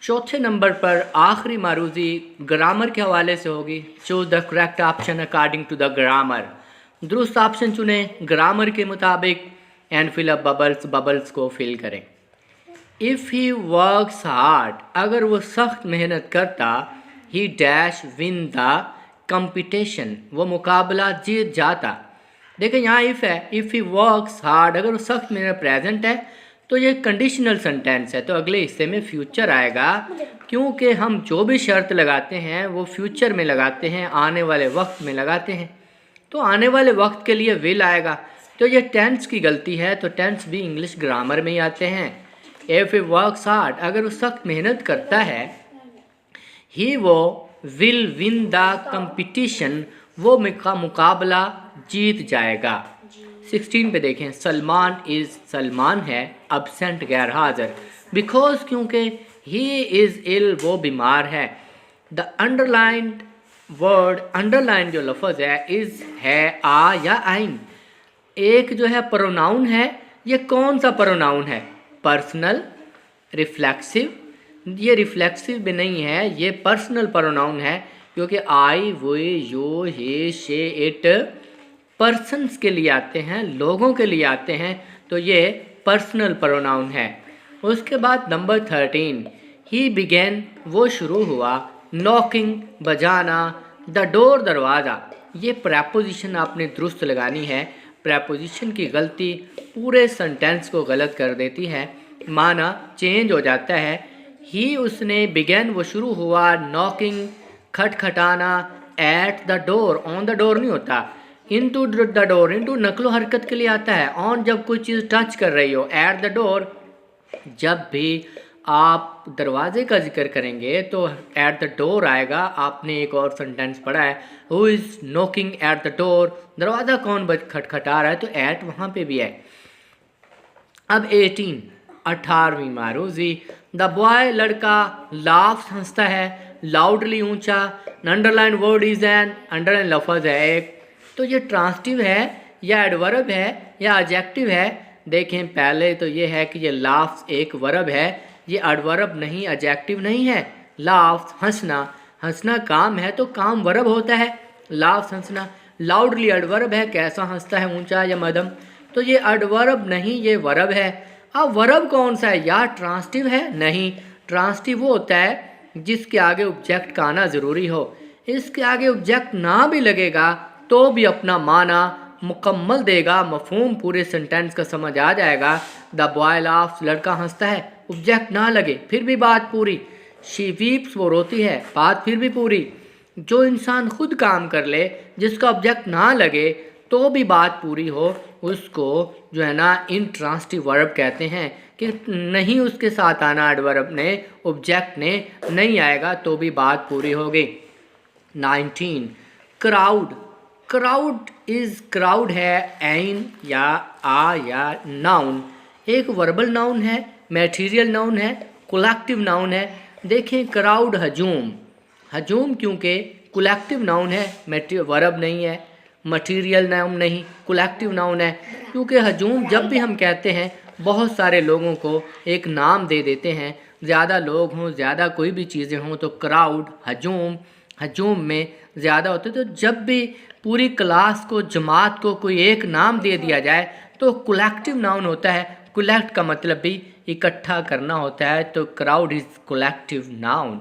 चौथे नंबर पर आखिरी मारूजी ग्रामर के हवाले से होगी। Choose the correct option according to the grammar. दुरुस्त ऑप्शन चुने ग्रामर के मुताबिक and fill up bubbles, bubbles को फिल करें। इफ़ ही वर्क्स हार्ड, अगर वो सख्त मेहनत करता, he dash win the competition, वो मुकाबला जीत जाता। देखिए यहाँ इफ़ है, इफ़ ही वर्क्स हार्ड, अगर वो सख्त मेहनत प्रेजेंट है तो ये कंडीशनल सेंटेंस है, तो अगले हिस्से में फ्यूचर आएगा, क्योंकि हम जो भी शर्त लगाते हैं वो फ्यूचर में लगाते हैं, आने वाले वक्त में लगाते हैं। तो आने वाले वक्त के लिए विल आएगा, तो ये टेंस की गलती है, तो टेंस भी इंग्लिश ग्रामर में ही आते हैं। इफ ही वर्क्स हार्ड, अगर वो सख्त मेहनत करता है, ही वो विल विन द कंपटीशन, वो मुकाबला जीत जाएगा। 16 पे देखें, सलमान इज़, सलमान है, अब्सेंट गैर हाजिर, बिकॉज क्योंकि ही इज़ इल, वो बीमार है। द अंडरलाइंड वर्ड, अंडरलाइन जो लफ्ज़ है, इज़ है, आ या आइन, एक जो है प्रोनाउन है, ये कौन सा प्रोनाउन है? पर्सनल, रिफ्लेक्सिव, ये रिफ्लेक्सिव भी नहीं है, ये पर्सनल प्रोनाउन है, क्योंकि आई, वो, यो, हे, शे, इट पर्सन्स के लिए आते हैं, लोगों के लिए आते हैं, तो ये पर्सनल प्रोनाउन है। उसके बाद नंबर 13, ही बिगेन, वो शुरू हुआ, नॉकिंग, बजाना, द डोर, दरवाज़ा। ये प्रेपोजिशन आपने दुरुस्त लगानी है, प्रेपोजिशन की गलती पूरे सेंटेंस को गलत कर देती है, माना चेंज हो जाता है। ही, उसने, बिगेन, वो शुरू हुआ, नॉकिंग, खटखटाना, at the door, on the door नहीं होता, इनटू द डोर, इनटू नकलो हरकत के लिए आता है, ऑन जब कोई चीज़ टच कर रही हो, एट द डोर जब भी आप दरवाजे का जिक्र करेंगे तो एट द डोर आएगा। आपने एक और सेंटेंस पढ़ा है, who is knocking at the door, दरवाज़ा कौन खटखटा रहा है, तो एट वहाँ पे भी है। अब 18, 18वीं मारूजी, द बॉय, लड़का, लाफ्स, हंसता है, लाउडली, ऊंचा, underline word is an, underline लफ्ज़ है एक, तो ये ट्रांसटिव है या एडवर्ब है या एडजेक्टिव है? देखें पहले तो ये है कि ये लाफ्स एक वर्ब है, ये एडवर्ब नहीं, एडजेक्टिव नहीं है। लाफ्स, हंसना, हंसना काम है तो काम वर्ब होता है, लाफ्स हंसना। लाउडली एडवर्ब है, कैसा हंसता है, ऊंचा या मध्यम, तो ये एडवर्ब नहीं, ये वर्ब है। अब वर्ब कौन सा है? या ट्रांसटिव है? नहीं, ट्रांसटिव वो होता है जिसके आगे ऑब्जेक्ट का आना ज़रूरी हो। इसके आगे ऑब्जेक्ट ना भी लगेगा तो भी अपना माना मुकम्मल देगा, मफहूम पूरे सेंटेंस का समझ आ जाएगा। द बॉय लाफ्स, लड़का हंसता है, ऑब्जेक्ट ना लगे फिर भी बात पूरी। शी वीप्स, वो रोती है, बात फिर भी पूरी। जो इंसान खुद काम कर ले, जिसका ऑब्जेक्ट ना लगे तो भी बात पूरी हो, उसको जो है ना इंट्रांसिटिव वर्ब कहते हैं, कि नहीं उसके साथ आना एडवर्ब ने, ऑब्जेक्ट ने नहीं आएगा तो भी बात पूरी होगी। 19, क्राउड, क्राउड इज़, क्राउड है एन या आ या नाउन, एक वर्बल नाउन है, मैटीरियल नाउन है, कोलेक्टिव नाउन है। देखें क्राउड हजूम, हजूम क्योंकि कोलेक्टिव नाउन है, वर्ब नहीं है, मटीरियल नाउन नहीं, कोलेक्टिव नाउन है, क्योंकि हजूम जब भी हम कहते हैं बहुत सारे लोगों को एक नाम दे देते हैं, ज़्यादा लोग हों, ज़्यादा कोई भी चीज़ें हों, तो क्राउड, हजूम, हजूम में ज़्यादा होते। तो जब भी पूरी क्लास को, जमात को कोई एक नाम दे दिया जाए तो कोलेक्टिव नाउन होता है। कोलेक्ट का मतलब भी इकट्ठा करना होता है, तो क्राउड इज़ कोलेक्टिव नाउन।